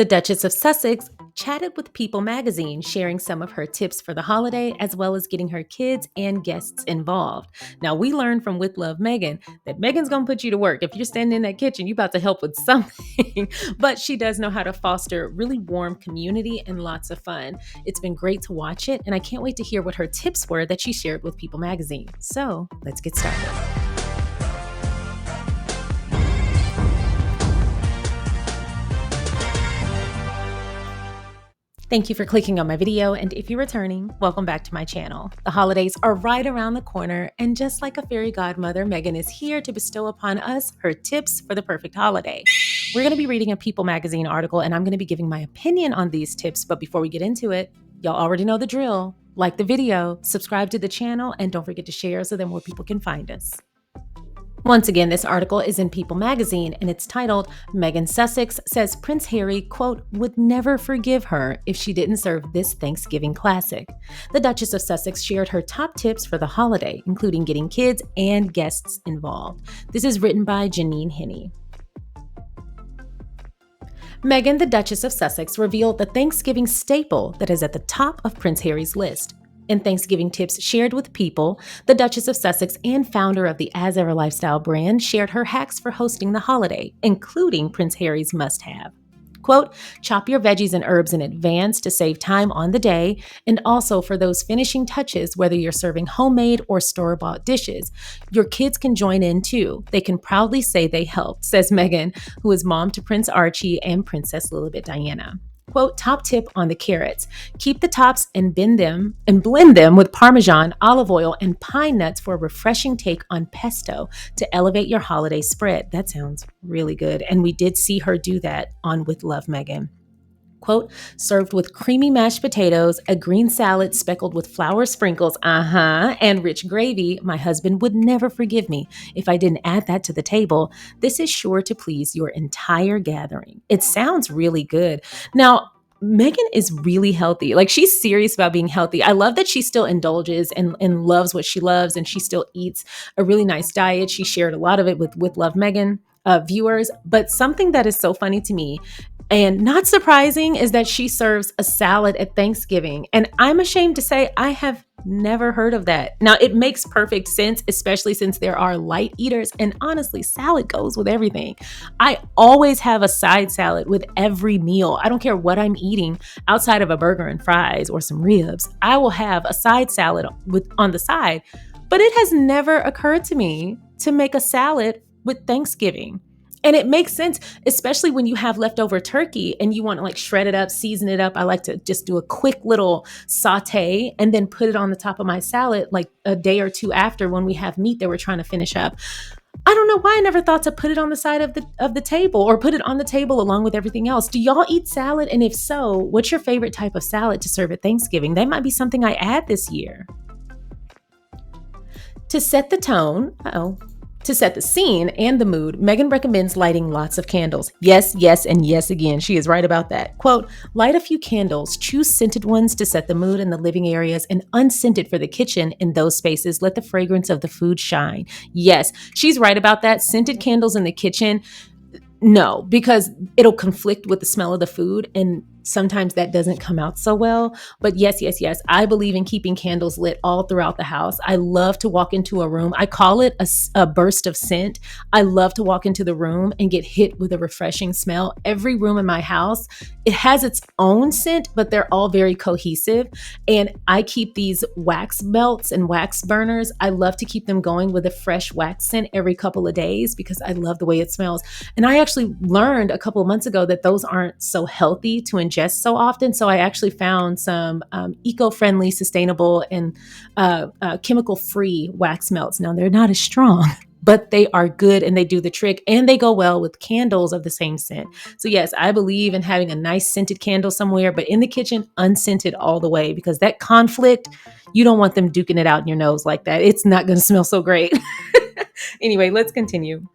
The Duchess of Sussex chatted with People magazine, sharing some of her tips for the holiday, as well as getting her kids and guests involved. Now, we learned from With Love Meghan that Meghan's going to put you to work. If you're standing in that kitchen, you're about to help with something. But she does know how to foster really warm community and lots of fun. It's been great to watch it, and I can't wait to hear what her tips were that she shared with People magazine. So let's get started. Thank you for clicking on my video, and if you're returning, welcome back to my channel. The holidays are right around the corner, and just like a fairy godmother, Meghan is here to bestow upon us her tips for the perfect holiday. We're going to be reading a People magazine article, and I'm going to be giving my opinion on these tips, but before we get into it, y'all already know the drill. Like the video, subscribe to the channel, and don't forget to share so that more people can find us. Once again, this article is in People magazine, and it's titled, Meghan Sussex says Prince Harry, quote, would never forgive her if she didn't serve this Thanksgiving classic. The Duchess of Sussex shared her top tips for the holiday, including getting kids and guests involved. This is written by Janine Henney. Meghan, the Duchess of Sussex, revealed the Thanksgiving staple that is at the top of Prince Harry's list. In Thanksgiving tips shared with People, the Duchess of Sussex and founder of the As Ever lifestyle brand shared her hacks for hosting the holiday, including Prince Harry's must-have. Quote, chop your veggies and herbs in advance to save time on the day, and also for those finishing touches, whether you're serving homemade or store-bought dishes. Your kids can join in too. They can proudly say they helped, says Meghan, who is mom to Prince Archie and Princess Lilibet Diana. Quote, top tip on the carrots. Keep the tops and blend them with Parmesan, olive oil, and pine nuts for a refreshing take on pesto to elevate your holiday spread. That sounds really good. And we did see her do that on With Love Meghan. Quote, served with creamy mashed potatoes, a green salad speckled with flour sprinkles, and rich gravy. My husband would never forgive me if I didn't add that to the table. This is sure to please your entire gathering. It sounds really good. Now, Meghan is really healthy. Like, she's serious about being healthy. I love that she still indulges and loves what she loves, and she still eats a really nice diet. She shared a lot of it with Love Meghan viewers. But something that is so funny to me and not surprising is that she serves a salad at Thanksgiving. And I'm ashamed to say I have never heard of that. Now, it makes perfect sense, especially since there are light eaters. And honestly, salad goes with everything. I always have a side salad with every meal. I don't care what I'm eating outside of a burger and fries or some ribs. I will have a side salad on the side. But it has never occurred to me to make a salad with Thanksgiving. And it makes sense, especially when you have leftover turkey and you want to like shred it up, season it up. I like to just do a quick little saute and then put it on the top of my salad like a day or two after when we have meat that we're trying to finish up. I don't know why I never thought to put it on the side of the table or put it on the table along with everything else. Do y'all eat salad? And if so, what's your favorite type of salad to serve at Thanksgiving? That might be something I add this year. To set the tone, To set the scene and the mood, Meghan recommends lighting lots of candles. Yes, yes, and yes again. She is right about that. Quote, light a few candles, choose scented ones to set the mood in the living areas and unscented for the kitchen. In those spaces, let the fragrance of the food shine. Yes, she's right about that. Scented candles in the kitchen, no, because it'll conflict with the smell of the food, and sometimes that doesn't come out so well. But yes, I believe in keeping candles lit all throughout the house. I love to walk into a room. I call it a burst of scent. I love to walk into the room and get hit with a refreshing smell. Every room in my house, it has its own scent, but they're all very cohesive. And I keep these wax melts and wax burners. I love to keep them going with a fresh wax scent every couple of days because I love the way it smells. And I actually learned a couple of months ago that those aren't so healthy to ingest so often. So I actually found some eco-friendly, sustainable, and chemical-free wax melts. Now, they're not as strong, but they are good and they do the trick, and they go well with candles of the same scent. So yes, I believe in having a nice scented candle somewhere, but in the kitchen, unscented all the way, because that conflict, you don't want them duking it out in your nose like that. It's not going to smell so great. Anyway, let's continue.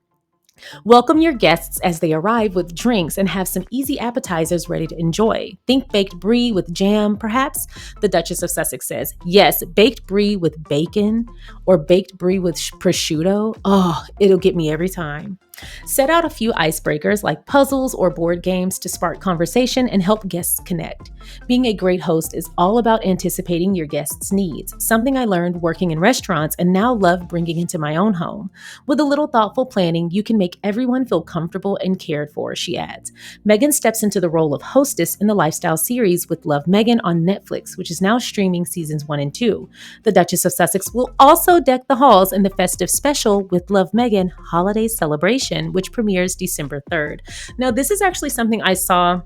Welcome your guests as they arrive with drinks and have some easy appetizers ready to enjoy. Think baked brie with jam, perhaps? The Duchess of Sussex says, yes, baked brie with bacon or baked brie with prosciutto. Oh, it'll get me every time. Set out a few icebreakers like puzzles or board games to spark conversation and help guests connect. Being a great host is all about anticipating your guests' needs, something I learned working in restaurants and now love bringing into my own home. With a little thoughtful planning, you can make everyone feel comfortable and cared for, she adds. Meghan steps into the role of hostess in the lifestyle series with Love Meghan on Netflix, which is now streaming seasons 1 and 2. The Duchess of Sussex will also deck the halls in the festive special with Love Meghan Holiday Celebration, which premieres December 3rd. Now, this is actually something I saw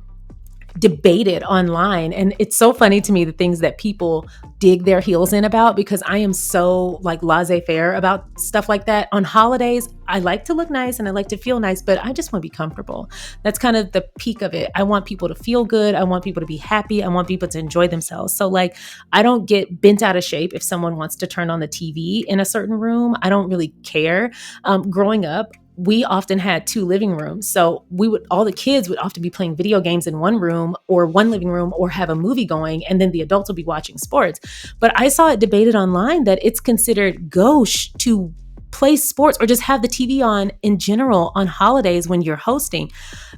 debated online, and it's so funny to me the things that people dig their heels in about, because I am so like laissez-faire about stuff like that. On holidays, I like to look nice and I like to feel nice, but I just want to be comfortable. That's kind of the peak of it. I want people to feel good. I want people to be happy. I want people to enjoy themselves. So like, I don't get bent out of shape if someone wants to turn on the TV in a certain room. I don't really care. Growing up, we often had 2 living rooms. So all the kids would often be playing video games in one room or one living room, or have a movie going, and then the adults will be watching sports. But I saw it debated online that it's considered gauche to play sports or just have the TV on in general on holidays when you're hosting.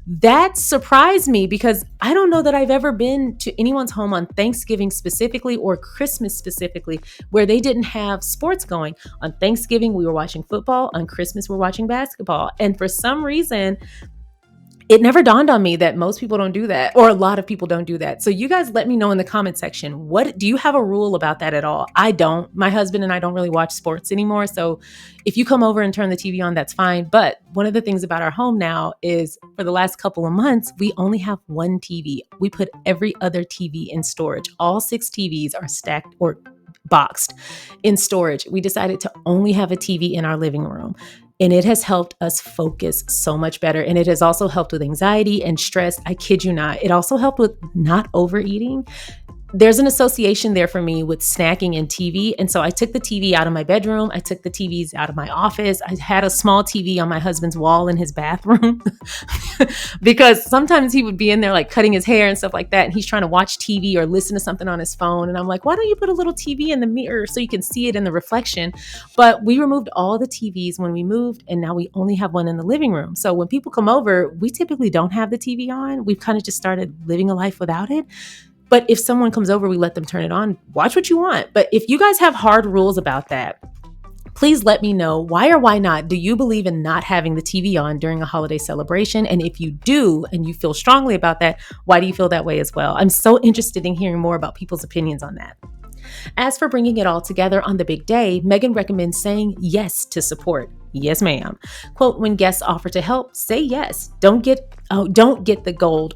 That surprised me, because I don't know that I've ever been to anyone's home on Thanksgiving specifically or Christmas specifically where they didn't have sports going. On Thanksgiving, we were watching football. On Christmas, we're watching basketball. And for some reason, it never dawned on me that most people don't do that, or a lot of people don't do that. So you guys let me know in the comment section, what do you have a rule about that at all? I don't. My husband and I don't really watch sports anymore. So if you come over and turn the TV on, that's fine. But one of the things about our home now is for the last couple of months, we only have one TV. We put every other TV in storage. All 6 TVs are stacked or boxed in storage. We decided to only have a TV in our living room. And it has helped us focus so much better. And it has also helped with anxiety and stress. I kid you not. It also helped with not overeating. There's an association there for me with snacking and TV. And so I took the TV out of my bedroom. I took the TVs out of my office. I had a small TV on my husband's wall in his bathroom because sometimes he would be in there like cutting his hair and stuff like that. And he's trying to watch TV or listen to something on his phone. And I'm like, why don't you put a little TV in the mirror so you can see it in the reflection? But we removed all the TVs when we moved, and now we only have one in the living room. So when people come over, we typically don't have the TV on. We've kind of just started living a life without it. But if someone comes over, we let them turn it on. Watch what you want. But if you guys have hard rules about that, please let me know. Why or why not do you believe in not having the TV on during a holiday celebration? And if you do, and you feel strongly about that, why do you feel that way as well? I'm so interested in hearing more about people's opinions on that. As for bringing it all together on the big day, Meghan recommends saying yes to support. Yes, ma'am. Quote, when guests offer to help, say yes. Don't get the gold.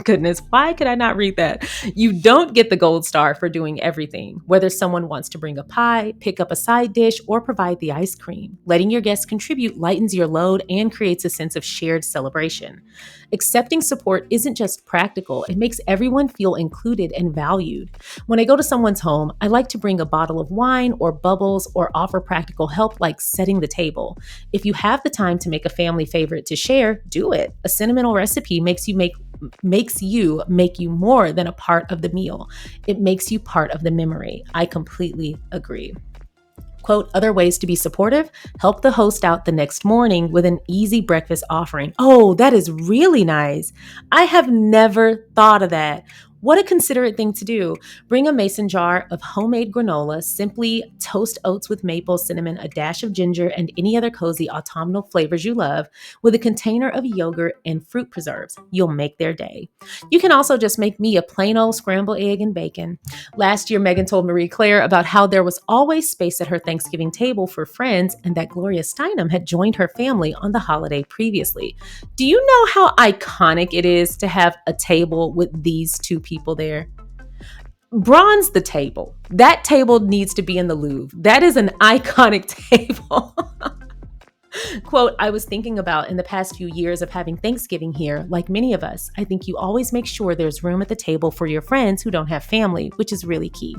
Goodness, why could I not read that? You don't get the gold star for doing everything. Whether someone wants to bring a pie, pick up a side dish, or provide the ice cream. Letting your guests contribute lightens your load and creates a sense of shared celebration. Accepting support isn't just practical. It makes everyone feel included and valued. When I go to someone's home, I like to bring a bottle of wine or bubbles or offer practical help like setting the table. If you have the time to make a family favorite to share, do it. A sentimental recipe makes you make you more than a part of the meal. It makes you part of the memory. I completely agree. Quote, other ways to be supportive, help the host out the next morning with an easy breakfast offering. Oh, that is really nice. I have never thought of that. What a considerate thing to do. Bring a mason jar of homemade granola, simply toast oats with maple, cinnamon, a dash of ginger, and any other cozy autumnal flavors you love with a container of yogurt and fruit preserves. You'll make their day. You can also just make me a plain old scrambled egg and bacon. Last year, Meghan told Marie Claire about how there was always space at her Thanksgiving table for friends and that Gloria Steinem had joined her family on the holiday previously. Do you know how iconic it is to have a table with these two people there? Bronze the table. That table needs to be in the Louvre. That is an iconic table. Quote, I was thinking about in the past few years of having Thanksgiving here, like many of us, I think you always make sure there's room at the table for your friends who don't have family, which is really key.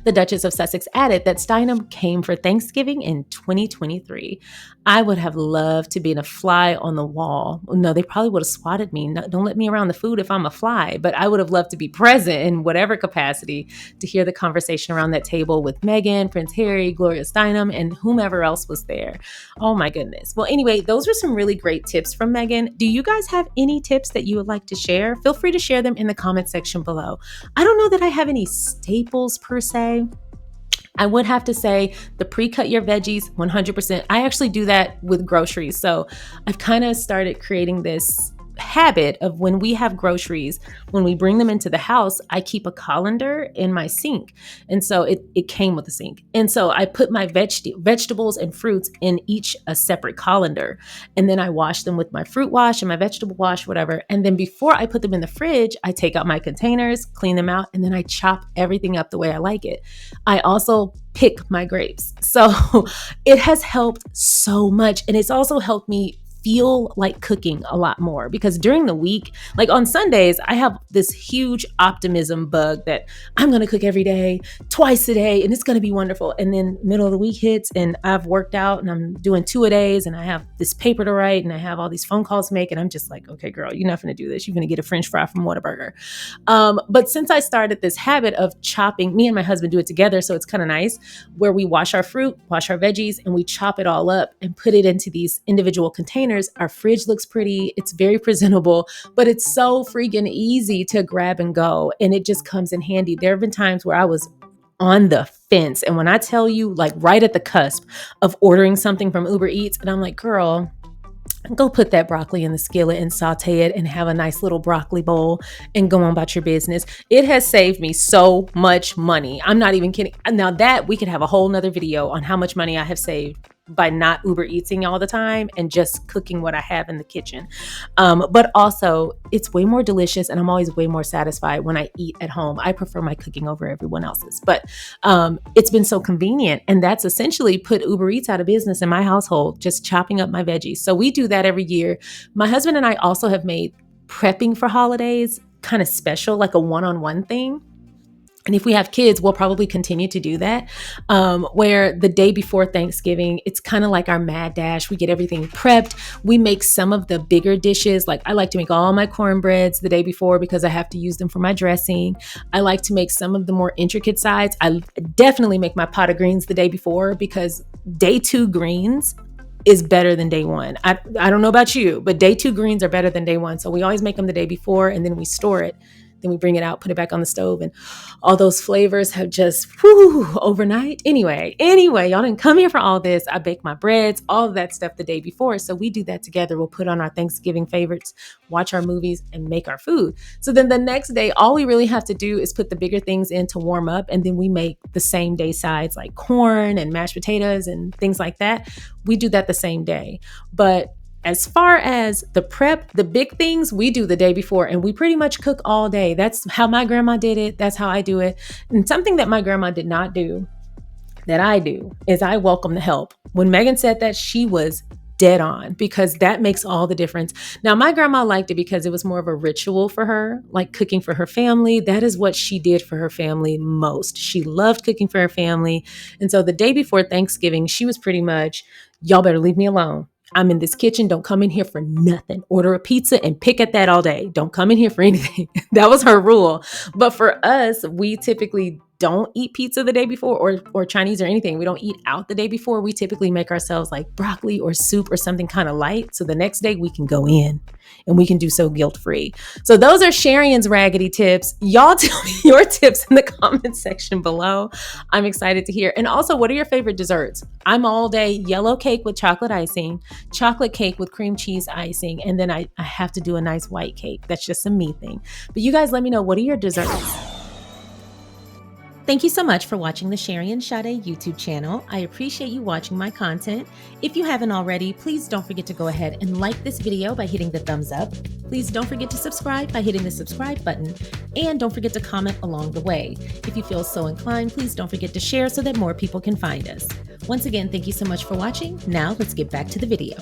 The Duchess of Sussex added that Steinem came for Thanksgiving in 2023. I would have loved to be a fly on the wall. No, they probably would have swatted me. No, don't let me around the food if I'm a fly, but I would have loved to be present in whatever capacity to hear the conversation around that table with Meghan, Prince Harry, Gloria Steinem, and whomever else was there. Oh my goodness. Well, anyway, those were some really great tips from Meghan. Do you guys have any tips that you would like to share? Feel free to share them in the comment section below. I don't know that I have any staples per se. I would have to say the pre-cut your veggies 100%. I actually do that with groceries. So I've kind of started creating this habit of when we have groceries, when we bring them into the house, I keep a colander in my sink. And so it came with the sink. And so I put my vegetables and fruits in each a separate colander. And then I wash them with my fruit wash and my vegetable wash, whatever. And then before I put them in the fridge, I take out my containers, clean them out, and then I chop everything up the way I like it. I also pick my grapes. So it has helped so much. And it's also helped me feel like cooking a lot more, because during the week, like on Sundays, I have this huge optimism bug that I'm going to cook every day, twice a day, and it's going to be wonderful. And then middle of the week hits and I've worked out and I'm doing 2-a-days and I have this paper to write and I have all these phone calls to make. And I'm just like, okay, girl, you're not going to do this. You're going to get a French fry from Whataburger. But since I started this habit of chopping, me and my husband do it together. So it's kind of nice where we wash our fruit, wash our veggies, and we chop it all up and put it into these individual containers. Our fridge looks pretty. It's very presentable, but it's so freaking easy to grab and go. And it just comes in handy. There have been times where I was on the fence. And when I tell you, like right at the cusp of ordering something from Uber Eats, and I'm like, girl, go put that broccoli in the skillet and saute it and have a nice little broccoli bowl and go on about your business. It has saved me so much money. I'm not even kidding. Now that we could have a whole nother video on how much money I have saved by not Uber Eating all the time and just cooking what I have in the kitchen. But also it's way more delicious and I'm always way more satisfied when I eat at home. I prefer my cooking over everyone else's, but it's been so convenient. And that's essentially put Uber Eats out of business in my household, just chopping up my veggies. So we do that every year. My husband and I also have made prepping for holidays kind of special, like a one-on-one thing. And if we have kids, we'll probably continue to do that, where the day before Thanksgiving, it's kind of like our mad dash. We get everything prepped. We make some of the bigger dishes. Like I like to make all my cornbreads the day before because I have to use them for my dressing. I like to make some of the more intricate sides. I definitely make my pot of greens the day before because day 2 greens is better than day 1. I don't know about you, but day 2 greens are better than day 1. So we always make them the day before and then we store it. Then we bring it out, put it back on the stove, and all those flavors have just overnight. Anyway, y'all didn't come here for all this. I bake my breads, all of that stuff the day before. So we do that together. We'll put on our Thanksgiving favorites, watch our movies, and make our food. So then the next day, all we really have to do is put the bigger things in to warm up. And then we make the same day sides like corn and mashed potatoes and things like that. We do that the same day. But as far as the prep, the big things we do the day before and we pretty much cook all day. That's how my grandma did it. That's how I do it. And something that my grandma did not do that I do is I welcome the help. When Meghan said that, she was dead on because that makes all the difference. Now, my grandma liked it because it was more of a ritual for her, like cooking for her family. That is what she did for her family most. She loved cooking for her family. And so the day before Thanksgiving, she was pretty much, y'all better leave me alone. I'm in this kitchen. Don't come in here for nothing. Order a pizza and pick at that all day. Don't come in here for anything. That was her rule. But for us, we typically don't eat pizza the day before or Chinese or anything. We don't eat out the day before. We typically make ourselves like broccoli or soup or something kind of light. So the next day we can go in and we can do so guilt-free. So those are Sharion's raggedy tips. Y'all tell me your tips in the comment section below. I'm excited to hear. And also, what are your favorite desserts? I'm all day yellow cake with chocolate icing, chocolate cake with cream cheese icing, and then I have to do a nice white cake. That's just a me thing. But you guys let me know, what are your desserts? Thank you so much for watching the SharionSade YouTube channel. I appreciate you watching my content. If you haven't already, please don't forget to go ahead and like this video by hitting the thumbs up. Please don't forget to subscribe by hitting the subscribe button. And don't forget to comment along the way. If you feel so inclined, please don't forget to share so that more people can find us. Once again, thank you so much for watching. Now let's get back to the video.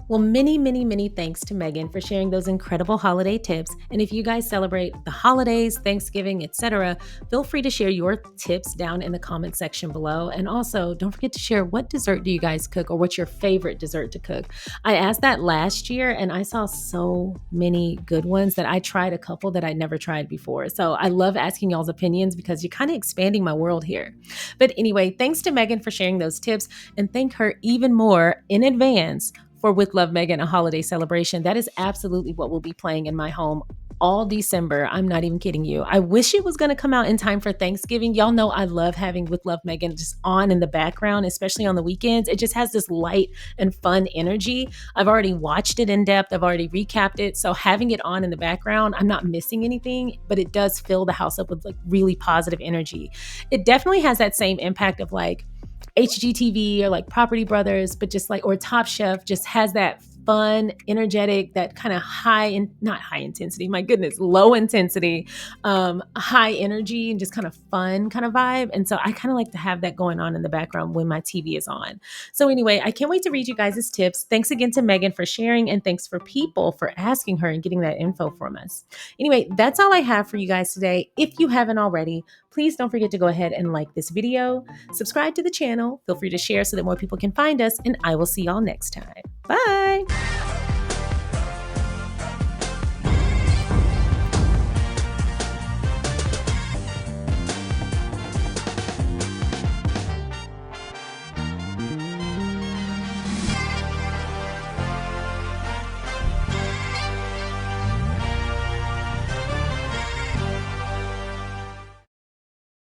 Well, many, many, many thanks to Meghan for sharing those incredible holiday tips. And if you guys celebrate the holidays, Thanksgiving, etc., feel free to share your tips down in the comment section below. And also, don't forget to share what dessert do you guys cook or what's your favorite dessert to cook. I asked that last year and I saw so many good ones that I tried a couple that I'd never tried before. So I love asking y'all's opinions because you're kind of expanding my world here. But anyway, thanks to Meghan for sharing those tips, and thank her even more in advance for With Love Meghan, a holiday celebration. That is absolutely what will be playing in my home all December. I'm not even kidding you. I wish it was going to come out in time for Thanksgiving. Y'all know I love having With Love Meghan just on in the background, especially on the weekends. It just has this light and fun energy. I've already watched it in depth. I've already recapped it. So having it on in the background, I'm not missing anything, but it does fill the house up with like really positive energy. It definitely has that same impact of like HGTV or like Property Brothers, but just like, or Top Chef, just has that fun, energetic, that kind of not high intensity, my goodness, low intensity, high energy and just kind of fun kind of vibe. And so I kind of like to have that going on in the background when my TV is on. So anyway, I can't wait to read you guys' tips. Thanks again to Meghan for sharing, and thanks for people for asking her and getting that info from us. Anyway, that's all I have for you guys today. If you haven't already, please don't forget to go ahead and like this video, subscribe to the channel, feel free to share so that more people can find us, and I will see y'all next time. Bye.